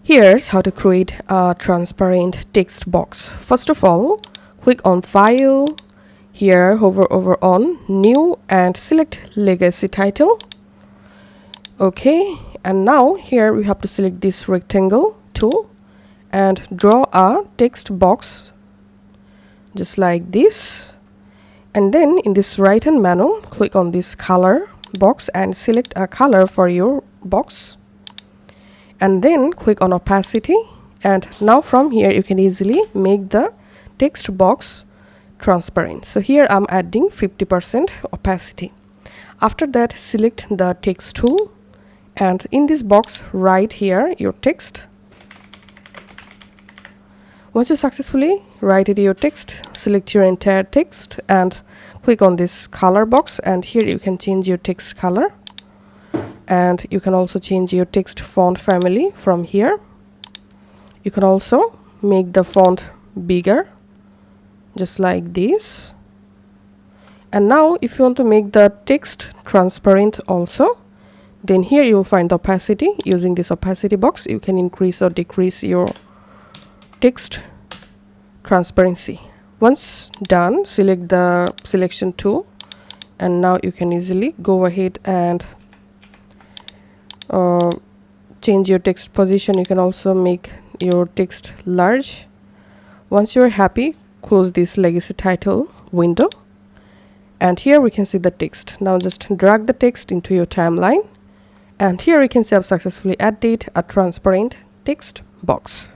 Here's how to create a transparent text box. First of all, click on File, here hover over on New and select Legacy Title. Okay, and now here we have to select this rectangle tool and draw a text box just like this. And then in this right hand menu, click on this color box and select a color for your box. And then click on opacity, and now from here you can easily make the text box transparent. So here I'm adding 50% opacity. After that, select the text tool, and in this box write here your text. Once you successfully write your text, select your entire text and click on this color box, and here you can change your text color. And you can also change your text font family from here. You can also make the font bigger just like this. And now if you want to make the text transparent also, then here you will find the opacity. Using this opacity box, you can increase or decrease your text transparency. Once done, select the selection tool, and now you can easily go ahead and change your text position. You can also make your text large. Once you're happy, close this legacy title window, and here we can see the text. Now just drag the text into your timeline, and here we can see I've successfully added a transparent text box.